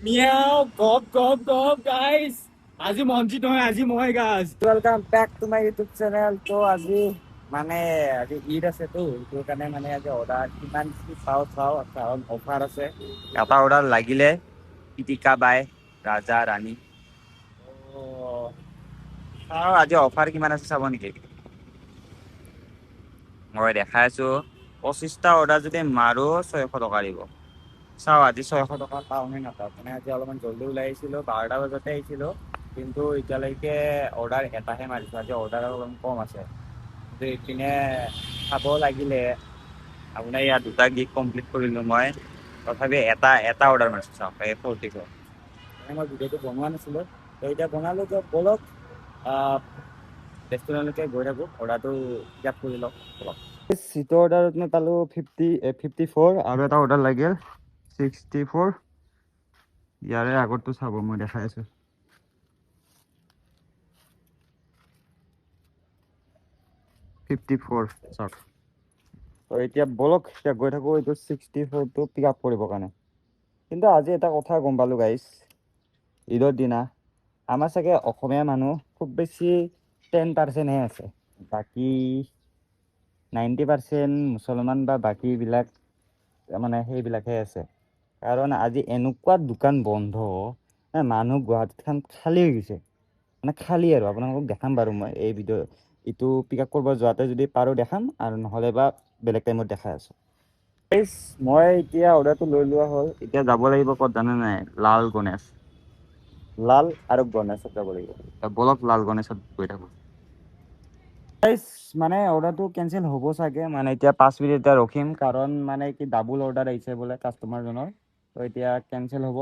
Miao গপ গপ গপ গাইস আজি মঞ্জিত নহয় আজি মই গাছ welcome back to my YouTube channel তো আজি মানে আজি ঈদ আছে তো সেইটো কাৰণে মানে আজি অৰ্ডাৰ কিমান কি চাওঁ কাৰণ অফাৰ আছে এটা অৰ্ডাৰ লাগিলে পিটিকা বাই ৰাজা ৰাণী চাওঁ আজি অফাৰ কিমান আছে চাব নেকি মই দেখাই আছো 25টা অৰ্ডাৰ যদি মাৰো 600 টকা দিব চাওঁ আজি 600 টকা পাওঁ নে নাপাওঁ মানে আজি অলপমান জল্দি ওলাই আহিছিলোঁ 12টা বজাতে আহিছিলোঁ কিন্তু এতিয়ালৈকে অৰ্ডাৰ এটাহে মাৰিছোঁ আজি অৰ্ডাৰ অলপমান কম আছে কিন্তু এইপিনে খাব লাগিলে আপোনাৰ ইয়াত দুটা গিগ কমপ্লিট কৰিলোঁ মই তথাপি এটা অৰ্ডাৰ মাৰিছোঁ চাওক এই 44 মানে মই ভিডিঅ'টো বনোৱা নাছিলোঁ তো এতিয়া বনালোঁ যে বলক ৰেষ্টুৰেণ্টলৈকে গৈ থাকোঁ অৰ্ডাৰটো পিক কৰি লওক বলক চিটৰ অৰ্ডাৰত মই পালোঁ 54 আৰু এটা অৰ্ডাৰ লাগিল 64 ইয়াৰে আগৰটো চাব মই দেখাই আছোঁ 54 চাওক তো এতিয়া বলক এতিয়া গৈ থাকোঁ এইটো 64টো পিক আপ কৰিবৰ কাৰণে কিন্তু আজি এটা কথা গম পালোঁ গাইজ ঈদৰ দিনা আমাৰ চাগে অসমীয়া মানুহ খুব বেছি 10%হে আছে বাকী 90% মুছলমান বা বাকীবিলাক মানে সেইবিলাকহে আছে কাৰণ আজি এনেকুৱা দোকান বন্ধ মানুহ গুৱাহাটীখন খালী হৈ গৈছে মানে খালী আৰু আপোনালোকক দেখাম বাৰু মই এই ভিডিঅ' এইটো পিক আপ কৰিব যোৱাতে যদি পাৰোঁ দেখাম আৰু নহ'লে বা বেলেগ টাইমত দেখাই আছোঁ মই এতিয়া অৰ্ডাৰটো লৈ লোৱা হ'ল এতিয়া যাব লাগিব ক'ত জানে নাই লাল গণেশ লাল আৰু গণেশত যাব লাগিব বলক লাল গণেশত গৈ থাকোঁ মানে অৰ্ডাৰটো কেঞ্চেল হ'ব চাগে মানে এতিয়া 5 মিনিট এতিয়া ৰখিম কাৰণ মানে কি ডাবুল অৰ্ডাৰ আহিছে বোলে কাষ্টমাৰজনৰ তো এতিয়া কেঞ্চেল হ'ব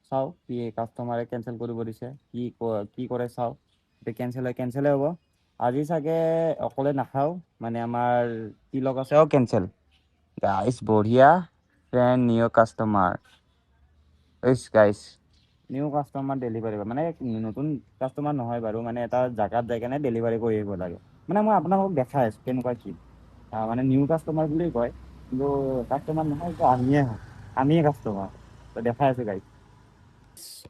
চাওঁ কি কাষ্টমাৰে কেঞ্চেল কৰিব দিছে কি কৰে চাওঁ এতিয়া কেঞ্চেলে হ'ব আজি চাগে অকলে নাখাওঁ মানে আমাৰ তিলক আছে কেঞ্চেল গাইছ বঢ়িয়া ফ্ৰেণ্ড নিউ কাষ্টমাৰ গাইছ নিউ কাষ্টমাৰ ডেলিভাৰী মানে নতুন কাষ্টমাৰ নহয় বাৰু মানে এটা জেগাত যাই কেনে ডেলিভাৰী কৰি আহিব লাগে মানে মই আপোনালোকক দেখাই আছোঁ কেনেকুৱা কি মানে নিউ কাষ্টমাৰ বুলি কয় কিন্তু কাষ্টমাৰ নহয় আমিয়ে কাষ্টমাৰ তো দেখাই আছোঁ গাইছ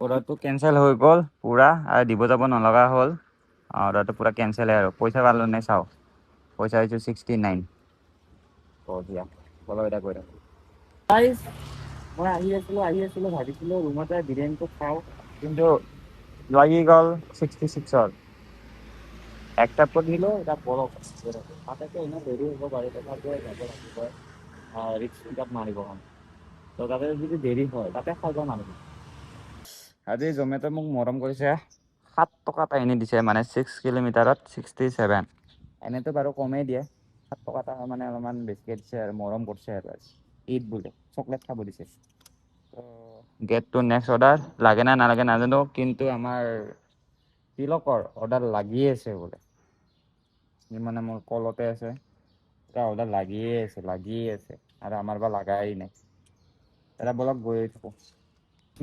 অৰ্ডাৰটো কেঞ্চেল হৈ গ'ল পূৰা আৰু দিব যাব নলগা হ'ল অৰ্ডাৰটো পূৰা কেঞ্চেল আৰু পইচা পালোঁ নে চাওঁ পইচা হৈছে 69 দিয়া বলক এটা গৈ থাকোঁ গাইছ মই আহি আছিলোঁ ভাবিছিলোঁ ৰুমতে বিৰিয়ানীটো খাওঁ কিন্তু লাগি গ'ল 66ৰ একটা পট নিলো এটা বড় তাতে এনেও দেৰি হ'ব পাৰে তথাপিও যাব লাগিব ৰিক্স পিকআপ মাৰিব কাৰণে তো তাতে যদি দেৰি হয় তাতে খাব নালাগে আজি জমেটো মোক মৰম কৰিছে 7 টকা এটা এনে দিছে মানে 6 কিলোমিটাৰত 67 এনেতো বাৰু কমেই দিয়ে 7 টকা এটা মানে অলপমান বেছিকৈ দিছে আৰু মৰম কৰিছে আৰু ঈদ বোলে চকলেট খাব দিছে তো গেট টু নেক্সট অৰ্ডাৰ লাগে না নালাগে নাজানো কিন্তু আমাৰ তিলকৰ অৰ্ডাৰ লাগিয়ে আছে বোলে সি মানে মোৰ কলতে আছে এটা অৰ্ডাৰ লাগিয়ে আছে আৰু আমাৰ বা লাগাই নাই এটা বলক গৈ থাকোঁ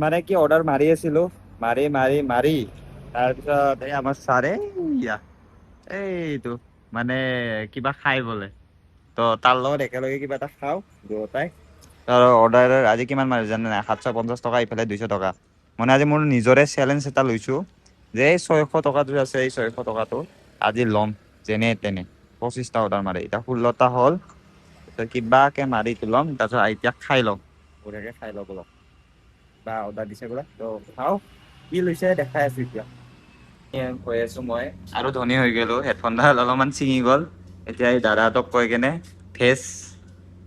মানে কি অৰ্ডাৰ মাৰি আছিলোঁ মাৰি তাৰপিছত এই আমাৰ ছাৰে এইটো মানে কিবা খাই বোলে তো তাৰ লগত একেলগে কিবা এটা খাওঁ দুয়োটাই তাৰ অৰ্ডাৰ আজি কিমান মাৰিছে জানে নাই 750 টকা ইফালে 200 টকা মানে আজি মোৰ নিজৰে চেলেঞ্জ এটা লৈছোঁ যে এই 600 টকাটো আছে এই 600 টকাটো আজি ল'ম যেনে তেনে 25টা অৰ্ডাৰ মাৰি এতিয়া 16টা হ'ল কিবাকে মাৰি ল'ম তাৰপিছত এতিয়া খাই ল'ম বঢ়িয়াকৈ খাই ল'ব অলপ বা অৰ্ডাৰ দিছে বোলে তো চাওঁ কি লৈছে দেখাই আছোঁ এতিয়া কৈ আছোঁ মই আৰু ধনী হৈ গ'লোঁ হেডফোনডাল অলপমান ছিঙি গ'ল এতিয়া এই দাদাহঁতক কৈ কেনে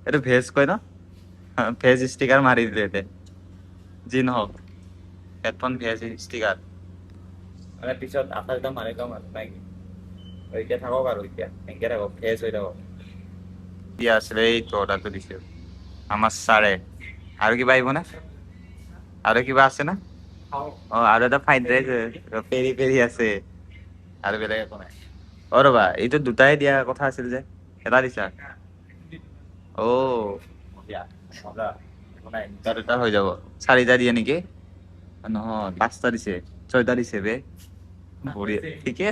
এইটো ভেজ কয় ন ভেজ ষ্টিকাৰ মাৰি দিলে এতিয়া যি নহওক হেডফোন ভেজ ষ্টিকাৰ মানে পিছত আঠাইছটা মাৰি ল'ম আৰু নাই এতিয়া থাকক আৰু এতিয়া এনেকৈ থাকক ভেজ হৈ থাকক দিয়া আছিলে এইটো অৰ্ডাৰটো দিছোঁ আমাৰ ছাৰে আৰু কিবা আহিবনে আৰু কিবা আছে না আৰু এটা ফ্ৰাইড ৰাইচ পেৰি পেৰি আছে আৰু বেলেগ একো নাই ৰ'বা এইটো দুটাই দিয়া কথা আছিল যে এটা দিছা দিয়া মজা একো নাই দুটা হৈ যাব 4টা দিয়ে নেকি নহয় 5টা দিছে 6টা দিছে বে বঢ়িয়া ঠিকে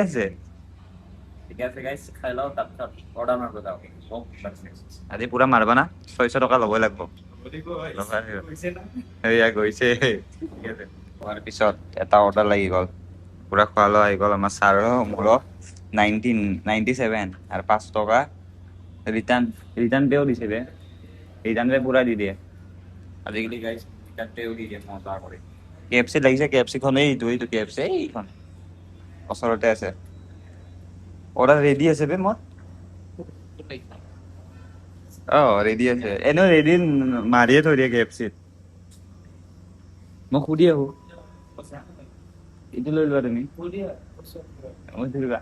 আছে গাইছ খাই লওঁ তাৰপিছত অৰ্ডাৰ মাৰিব যাওঁ আজি পুৰা মাৰবা না 600 টকা ল'বই লাগিব এয়া গৈছে হোৱাৰ পিছত এটা অৰ্ডাৰ লাগি গ'ল পুৰা খোৱা লোৱা আহি গ'ল আমাৰ ছাৰৰ মোৰো 97 আৰু 5 টকা ৰিটাৰ্ণ পেও দিছে বে ৰিটাৰ্ণ পে পুৰা দি দিয়ে আজিকালি গাইছ ৰিটাৰ্ণ পেও দি দিয়ে মজা কৰি KFC লাগিছে KFC খন এইটো KFC এইখন ওচৰতে আছে অৰ্ডাৰ ৰেডি আছে বে মোৰ ৰেডি আছে এনেও ৰেডি মাৰিয়ে থৈ দিয়ে KFCত মই সুধি আহো এইটো লৈ লোৱা তুমি মই ধৰিবা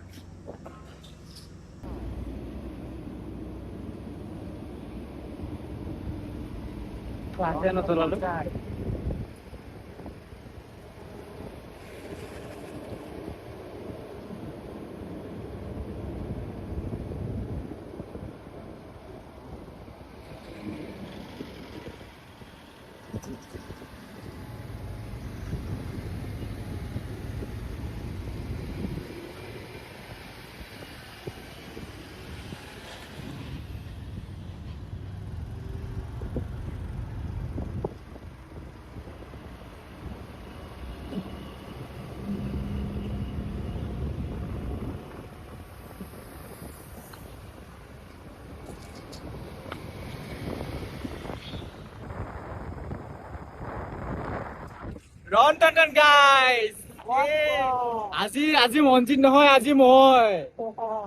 ৰন টন গাইজ আজি মনজিত নহয় আজি মই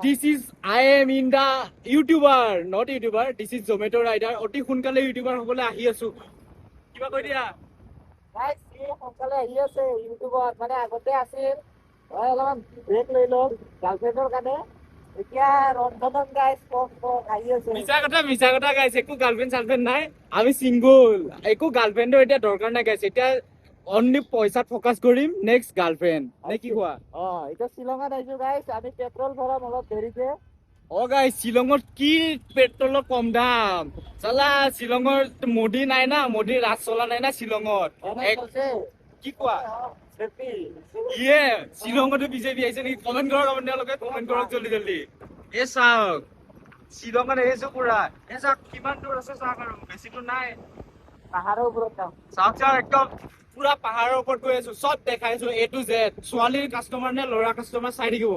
this is I am in the YouTuber not YouTuber this is Zomato' rider অতি সোনকালে ইউটিউবাৰ হ'বলৈ আহি আছো কিবা কৈ দিয়া সোনকালে আহি আছে ইউটিউবত মানে আগতে আছিল অলপমান ব্ৰেক লৈ লওক গাৰ্লফ্ৰেণ্ডৰ কাৰণে এতিয়া ৰন্ধন গাইজ আহি আছে মিছা কথা গাইছে একো গাৰ্লফ্ৰেণ্ড চাৰ্লফ্ৰেণ্ড নাই আমি চিংগল একো গাৰ্লফ্ৰেণ্ডৰ এতিয়া দৰকাৰ নাই গাইছে এতিয়া অনলি পইচাত ফকাছ কৰিম নেক্সট গাৰ্লফ্ৰেণ্ড নে কি কোৱা এতিয়া শ্বিলঙত আহিছো গাইজ আমি পেট্ৰল ভৰাম অলপ দেৰিকে গাইজ শ্বিলঙত কি পেট্ৰলৰ কম দাম চালা শ্বিলঙৰ মোদী নাই না মোদী ৰাজ চলা নাই না শ্বিলঙত কি কোৱা ইয়ে শ্বিলঙতো বিজেপি আহিছে নেকি কমেণ্ট কৰক জল্দি এই চাওক শ্বিলঙত আহিছো পুৰা এই চাওক কিমান দূৰ আছে চাওক আৰু বেছি দূৰ নাই পাহাৰৰ ওপৰত যাম চাওক একদম পুৰা পাহাৰৰ ওপৰত গৈ আছো চব দেখাইছো A to Z ছোৱালীৰ কাষ্টমাৰ নে ল'ৰা কাষ্টমাৰ চাই থাকিব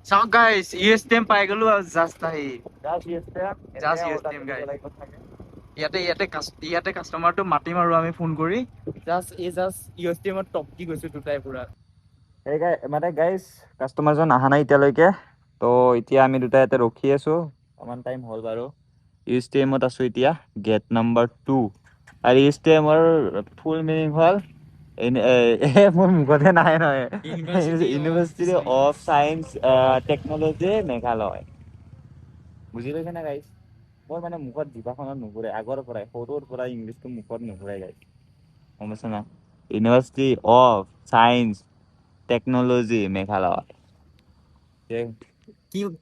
চাওক গাইজ ষ্টেম পাই গলো আৰু জাষ্ট আহি ইয়াতে কাষ্টমাৰটো মাতিম আৰু আমি ফোন কৰি ষ্টেমত টপকি গৈছো দুটাই পুৰা মানে গাইজ কাষ্টমাৰজন অহা নাই এতিয়ালৈকে তো এতিয়া আমি দুটা ইয়াতে ৰখি আছো অকমান টাইম হ'ল বাৰু ষ্টেমত আছো এতিয়া গেট নাম্বাৰ 2 আৰু ষ্টেমৰ ফুল মিনিং হ'ল মোৰ মুখতে নাহে নহয় university of science technology Meghalaya বুজি পাইছে না গাইজ মোৰ মানে মুখত জিভাখনত নুঘূৰে আগৰ পৰাই সৰুৰ পৰা ইংলিছটো মুখত নুঘূৰে গাইজ গম পাইছে না university of science technology Meghalaya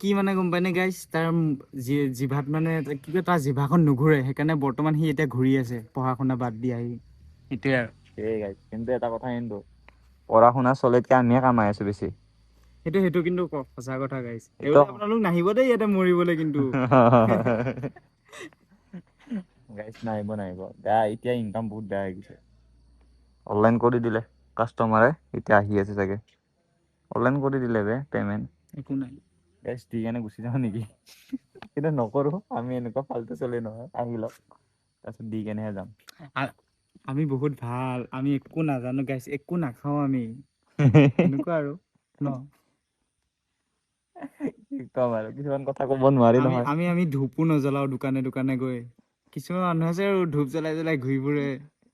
কি মানে গম পাই নে গাইজ তাৰ জিভাত মানে কিবা তাৰ জিভাখন নুঘূৰে সেইকাৰণে বৰ্তমান সি এতিয়া ঘূৰি আছে পঢ়া শুনা বাদ দি আহি সেইটোৱে আৰু কিন্তু এটা কথা কিন্তু পঢ়া শুনা চলিতকে আমিহে কামাই আছো বেছি সেইটো কিন্তু সঁচা কথা গাইজ আপোনালোক নাহিব দেই ইয়াতে মৰিবলৈ কিন্তু গাইজ নাহিব এতিয়া ইনকাম বহুত বেয়া হৈ গৈছে অনলাইন কৰি দিলে কাষ্টমাৰে এতিয়া আহি আছে চাগে অনলাইন কৰি দিলে বে পেমেণ্ট একো নাই গাইজ দি কেনে গুচি যাওঁ নেকি কিন্তু নকৰো আমি এনেকুৱা ফাল্টু চলি নহয় আহি লওক তাৰপিছত দি কেনেহে যাম আমি বহুত ভাল আমি একো নাজানো গাইজ একো নাখাও আমি এনেকুৱা আৰু ন কি কম আৰু কিছুমান কথা ক'ব নোৱাৰি নহয় আমি ধূপো নজ্বলাও দোকানে দোকানে গৈ কিছুমান মানুহ আছে আৰু ধূপ জ্বলাই জ্বলাই ঘূৰি ফুৰে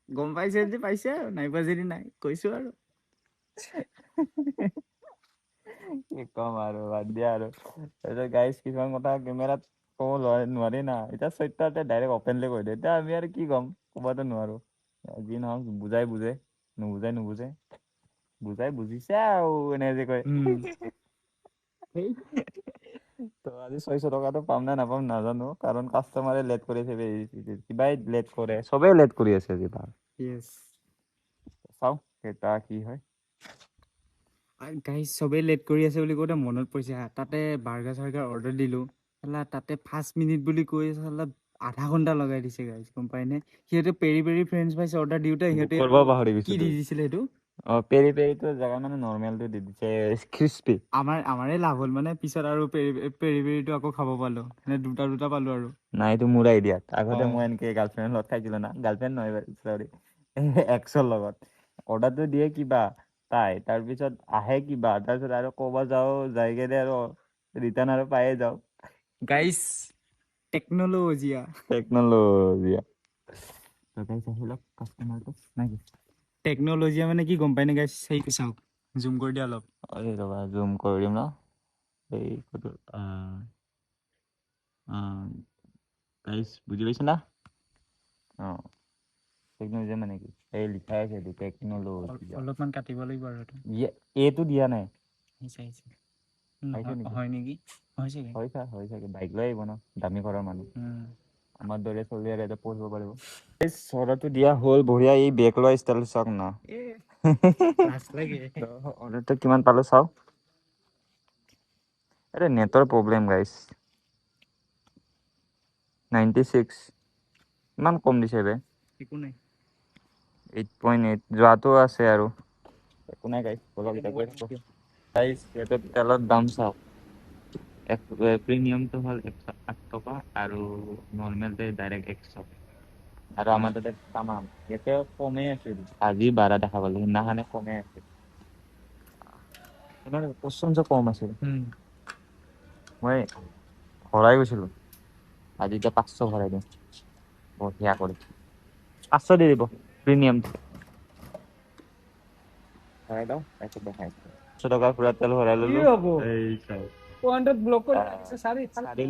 গম পাইছে যদি পাইছে আৰু নাইবা যদি নাই কৈছো আৰু কি কম আৰু বাদ দিয়া আৰু তাৰপিছত গাইজ কিছুমান কথা কেমেৰাত ক'ব নোৱাৰি না এতিয়া চৈত্যতে ডাইৰেক্ট অপেনলি কৈ দিয়ে এতিয়া আমি আৰু কি ক'ম ক'বতো নোৱাৰো যি নহওক বুজাই নুবুজে বুজাই বুজিছে আৰু এনে যে কয় তো আজি 600 টকাটো পাম নে নাপাম নাজানো কাৰণ কাষ্টমাৰে লেট কৰিছে কিবাই লেট কৰে চবেই লেট কৰি আছে আজি চাও কেইটা কি হয় গাইজ চবেই লেট কৰি আছে বুলি কওঁতে মনত পৰিছে তাতে বাৰ্গাৰ চাৰ্গাৰ অৰ্ডাৰ দিলো তাতে 5 মিনিট বুলি কৈ আধা ঘণ্টা লগাই দিছে গাইজ, গম পাইনে? সিহঁতে peri peri French fries order দিওঁতে সিহঁতে কৰিব পাহৰি কি গৈছিলো। দি দিছিলে সেইটো? পেৰি পেৰিটো জেগা মানে নৰ্মেলটো দি দিছে ক্ৰিস্পি। আমাৰে লাভ হ'ল মানে, পিছত আৰু পেৰি পেৰিটো আকৌ খাব পালো, মানে দুটা পালো আৰু। নাই এইটো মোৰ আইডিয়া। আগতে অ। মই এনেকে গাৰ্লফ্ৰেণ্ডৰ লগত খাইছিলো না, গাৰ্লফ্ৰেণ্ড নহয় চৰি, এক্সৰ লগত। অৰ্ডাৰটো দিয়ে কিবা তাই, তাৰপিছত আহে কিবা, তাৰপিছত আৰু ক'ব যাওঁ, যাই কেনে আৰু ৰিটাৰ্ণ আৰু পায়ে যাওঁ। গাইজ টেকন'লজিয়া। টেকন'লজিয়া। কাষ্টমাৰটো নাকি? টেকন'লজিয়া মানে কি গম পাইনে গাইজ? সেইটো চাওক, জুম কৰি দিয়া অলপ। ৰ'বা জুম কৰি দিম ন। এই গাইজ বুজি পাইছা না? অঁ, টেকন'লজিয়া মানে কি? এই লিখাই আছে এইটো টেকন'লজিয়া। অলপমান কাটিব লাগিব আৰু এইটো। এইটো দিয়া নাই। আহিছে। পাইছে নেকি? হয় নেকি? হৈছে। হয় চাগে, বাইক লৈ আহিব ন, দামী ঘৰৰ মানুহ। আমাৰ দৰে চলি আৰু ইয়াতে পঢ়িব পাৰিব। এই অৰ্ডাৰটো দিয়া হ'ল, বঢ়িয়া। এই বেগ লোৱা ষ্টাইলটো চাওক না। অৰ্ডাৰটো কিমান পালো চাওক। আৰে নেটৰ প্ৰব্লেম গাইজ। 96 ইমান কম দিছে বে। একো নাই। 8.8 যোৱাটো আছে আৰু একো নাই গাইজ। গাইজ সিহঁতৰ তেলৰ দাম চাওক। প্ৰিমিয়ামটো হ'ল 108 টকা আৰু নৰ্মেলটো ডাইৰেক্ট 100। আৰু আমাৰ তাতে তামাম ইয়াতে কমেই আছিল, আজি বাৰা দেখা পালো, সিদিনাখনে কমেই আছিল। পচন্দ কম আছিল। মই ভৰাই গৈছিলো, আজি এতিয়া 500 ভৰাই দিম বঢ়িয়া কৰি। 500 দি দিব প্ৰিমিয়াম। ভৰাই লওঁ, তাৰপিছত দেখাই আছো। 100 টকাৰ পুৰা তেল ভৰাই ললো। এই চাওক 4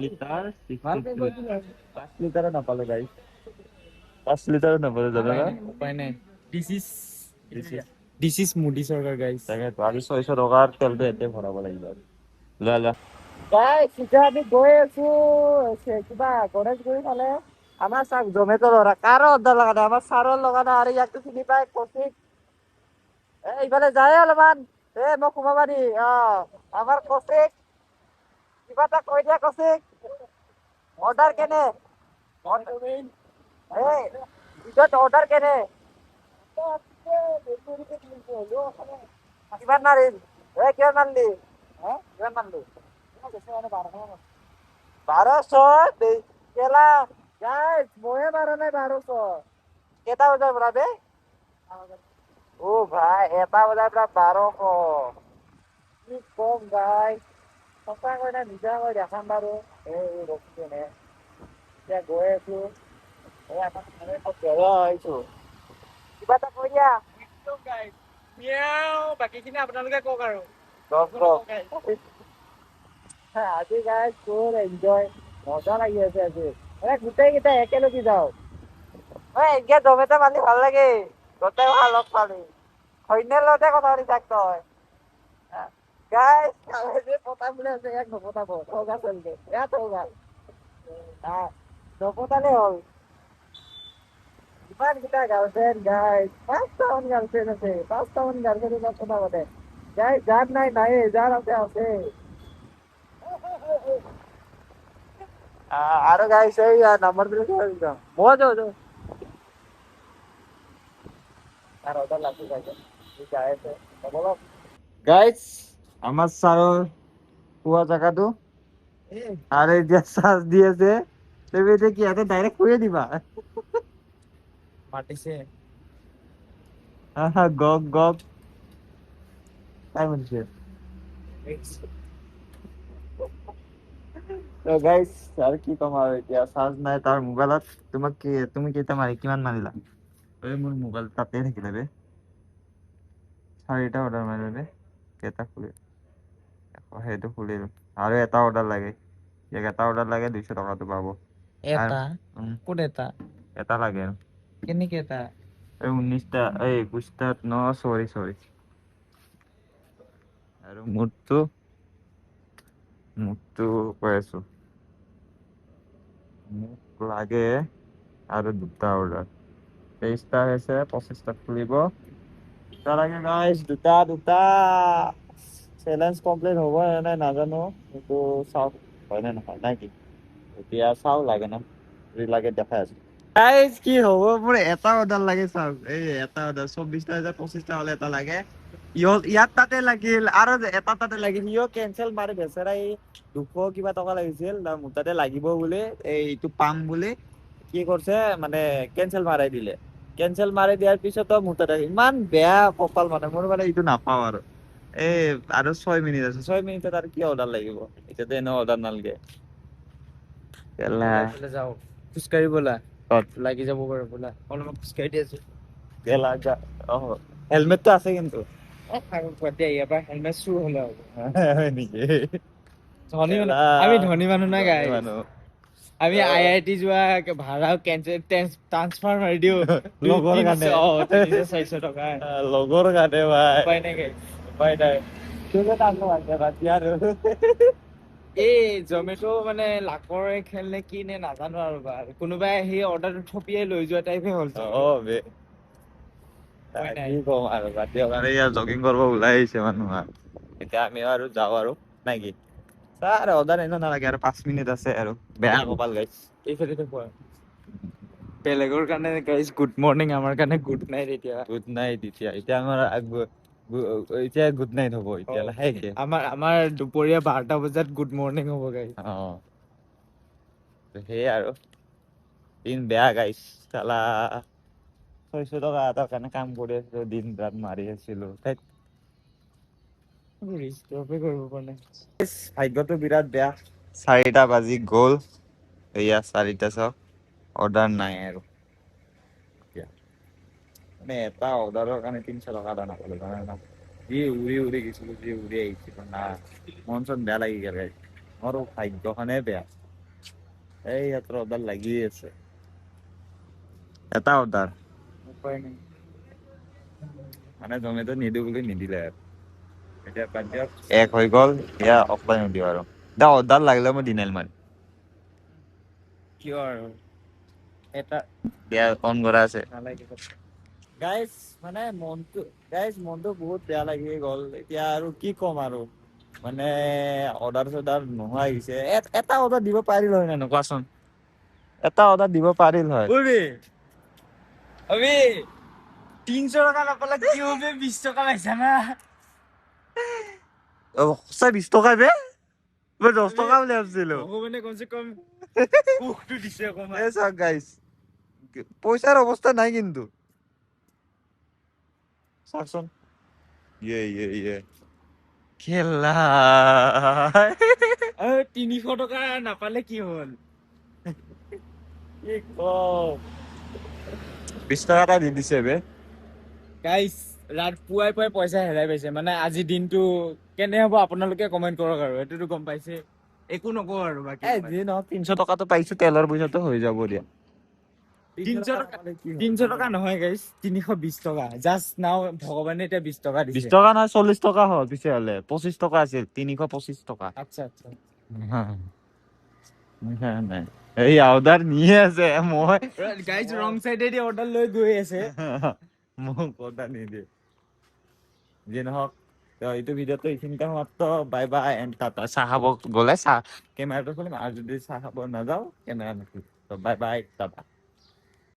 লিটাৰ 5 লিটাৰো নাপালো গাইজ। 5 লিটাৰো নাপালো জানানা। উপায় নাই। দিছ ইজ মোদী চৰকাৰ গাইজ। তাকেতো আৰু 600 টকাৰ তেলটো ইয়াতে ভৰাব লাগিব আৰু। লোৱা। গাইজ এতিয়া আমি গৈ আছো কিবা গণেশগুৰি ফালে। আমাৰ চাওক জমেটো ল'ৰা, কাৰো অৰ্ডাৰ লগা নাই, আমাৰ ছাৰৰ লগা নাই। আৰু ইয়াকতো চিনি পাই, কৌশিক। ইফালে যায় অলপমান। মোক সোমাবা দি। আমাৰ কৌশিক, কিবা এটা কৈ দিয়া কৌশিক। অৰ্ডাৰ কেনে? অৰ্ডাৰ কেনে? কিমান মাৰিল? কিমান মাৰলি? কিমান মাৰলি? 1200 কেলা গাইজ, ময়ে মাৰা নাই 1200। কেইটা বজাৰ পৰা বে? ভাই 1টা বজাৰ পৰা 1200। কি কম গাইজ, সঁচাকৈ না মিছাকৈ দেখাম বাৰু। ৰখি কেনে এতিয়া গৈ আছো। কিবা এটা কৈ দিয়া। বাকীখিনি আপোনালোকে কওক আৰু। আজি গাইজ ফুল এনজয়, মজা লাগি আছে আজি। গোটেই কেইটা একেলগে যাও। এনেকে জমেটো মানি ভাল লাগে, গোটেই ভাল লগ পালি। সৈন্যৰ লগতে কথা পাতি থাক তই। গাইজ পতাম বুলি আছে, ইয়াক নপতাব। ঠগা চলিছে, ঠগা। নপতালে হ'ল। ইমান কেইটা গাৰ্লফ্ৰেণ্ড গাইজ, 5টা মান গাৰ্লফ্ৰেণ্ড আছে। 5টা মান গাৰ্লফ্ৰেণ্ডৰ লগত কথা পাতে। গাইজ যাৰ নাই নায়ে, যাৰ আছে। আৰু গাইজ এই নাম্বাৰ বিলাক মই যাওঁ। গাইজ আমাৰ ছাৰৰ শোৱা জাগাটো আৰু এতিয়া চাৰ্জ দি আছে। তুমি এতিয়া কি ইয়াতে ডাইৰেক্ট শুয়ে দিবা? মাতিছে। গক তাই মাতিছে। গাইজ আৰু কি কম আৰু, এতিয়া চাৰ্জ নাই তাৰ মোবাইলত। তুমি কিমান মাৰিলা? মোৰ মোবাইল তাতে থাকিলে বে। 4টা অৰ্ডাৰ মাৰিলো বে। কেইটা সেইটো খুলিলো আৰু এটা অৰ্ডাৰ লাগে। ইয়াক এটা অৰ্ডাৰ লাগে, 200 টকাটো পাব। এটা ক'ত এটা? এটা লাগে। কেনেকে এটা? 19টা 21টা চৰি। আৰু মোৰটো কৈ আছো। মোক লাগে আৰু 2টা অৰ্ডাৰ। 23টা হৈছে, 25টাত খুলিব। 2টা লাগে গাইজ, 2টা। চেলেঞ্জ কমপ্লিট হ'ব নে নাই নাজানো, কিন্তু চাও হয় নে নহয়, নাই কি? এতিয়া চাও লাগে ন। লাগে দেখাই আছো গাইজ কি হ'ব মোৰ এটা অৰ্ডাৰ লাগে চাওক এই এটা অৰ্ডাৰ 24টা 25টা হলে এটা লাগে ইয়াত তাতে লাগিল আৰু এটা তাতে লাগিল ইও কেনচেল মাৰি বেচেৰা এই 200 কিবা টকা লাগিছিল মোৰ তাতে লাগিব বুলি এইটো পাম বুলি কি কৰিছে মানে কেনচেল মাৰাই দিলে কেনচেল মাৰি দিয়াৰ পিছতো মোৰ তাতে ইমান বেয়া কপাল মানে মোৰ মানে এইটো নাপাওঁ আৰু এই আৰু 6 মিনিট আছে 6 মিনিটত আৰু কি অৰ্ডাৰ লাগিব এতিয়াতো এনেও অৰ্ডাৰ নালাগে এইফালে যাওঁ খোজকাঢ়ি ব'লা ক'ত? লাগি যাব বাৰু ব'লা অলপমান খোজকাঢ়ি দি আছো হেলমেটটো আছে কিন্তু ইয়াৰ পৰা হেলমেট চুৰ হলে হ'ব হয় নেকি ধনী মানুহ আমি ধনী মানুহ নাই গাই মানুহ আমি IIT যোৱা ভাড়া কেনচেল ট্ৰান্সফাৰ মাৰি দিওঁ লগৰ কাৰণে 300-400 টকা লগৰ কাৰণে ভাই উপায় নাই guys। উপায় নাই আৰু এই জমেটো মানে লাকৰ খেল নে কি নে নাজানো আৰু বা কোনোবাই সেই অৰ্ডাৰটো থপিয়াই লৈ যোৱা টাইপে হ'ল বে উপায় নাই। কি কম আৰু বাদ দিয়ক আৰু ইয়াৰ জগিং কৰিব ওলাই আহিছে মানুহ এতিয়া আমি আৰু যাওঁ আৰু নাই কি ছাৰ অৰ্ডাৰ এনেও নালাগে আৰু 5 মিনিট আছে আৰু বেয়া কপাল গাইছ এইফালে কোৱা বেলেগৰ কাৰণে গাইজ গুড মৰ্ণিং আমাৰ কাৰণে গুড নাইট এতিয়া গুড নাইট এতিয়া আমাৰ এতিয়া গুড নাইট হ'ব এতিয়া লাহেকে আমাৰ দুপৰীয়া 12টা বজাত গুড মৰ্ণিং হ'ব গাইজ সেয়ে আৰু দিন বেয়া গাইছ চালা 600 টকা এটাৰ কাৰণে কাম কৰি আছিলো দিন ৰাত মাৰি আছিলো ষ্টপে কৰিব পৰা নাই ভাগ্যটো বিৰাট বেয়া 4টা বাজি গ'ল এয়া 4টা চাওক অৰ্ডাৰ নাই আৰু মানে এটা অৰ্ডাৰৰ কাৰণে 300 টকা এটা নাপালো জানা না যি উৰি গৈছিলো যি উৰি আহিছিলো না মন চন বেয়া লাগি গেল মোৰ ভাগ্যখনে বেয়া এই ইয়াত অৰ্ডাৰ লাগি আছে এটা অৰ্ডাৰ উপায় নাই মানে জমেটো নিদিওঁ বুলি নিদিলে আৰু এতিয়া বাদ দিয়ক এক হৈ গ'ল এয়া অফলাইন দিওঁ আৰু এতিয়া অৰ্ডাৰ লাগিলে মই দিনাইল মাৰিম কিয় আৰু এটা এতিয়া অন কৰা আছে নালাগে গাইজ মানে মনটো বহুত বেয়া লাগি গ'ল এতিয়া আৰু কি ক'ম আৰু মানে অৰ্ডাৰ চৰ্ডাৰ নোহোৱা হৈছে এটা অৰ্ডাৰ দিব পাৰিল হয় নে কোৱাচোন এটা অৰ্ডাৰ দিব পাৰিল হয় আমি 300 টকা নাপালে কি হবে 20 টকা পাইছা না সঁচাই 20 টকা বে মই 10 টকা বুলি ভাবছিলো ভগৱানে কমচে কম সুখটো দিছে অকমান এই চাওক গাইজ পইচাৰ অৱস্থা নাই কিন্তু চাওকচোন ইয়ে খেলা 300 টকা নাপালে কি হ'ল কি কম 20 টকা এটা দি দিছে বে গাইজ পুৱাই পইচা হেৰাই পাইছে মানে আজি দিনটো কেনে হ'ব আপোনালোকে কমেন্ট কৰক আৰু এইটোতো গম পাইছে একো নকওঁ আৰু বাকী যি নহওক 300 টকাটো পাইছো তেলৰ পইচাটো হৈ যাব দিয়া 300 টকা নহয় গাইজ 320 টকা জাষ্ট নাও ভগৱানে এতিয়া 20 টকা 20 দিছে টকা নহয় 40 টকা হ'ল পিছে হলে 25 টকা আছিল 325 টকা আচ্ছা নাই এই অৰ্ডাৰ নিয়ে আছে মই গাইজ ৰং চাইডেদি অৰ্ডাৰ লৈ গৈ আছে মোক অৰ্ডাৰ নিদিয়ে যি নহওক এইটো ভিডিঅ'টো এইখিনিতে সমাপ্ত বাই বাই এণ্ড টাটা চাহ খাব গ'লে চাহ কেমেৰাটো খুলিম আৰু যদি চাহ খাব নাযাওঁ কেমেৰা নুখুলিম বাই বাই টাটা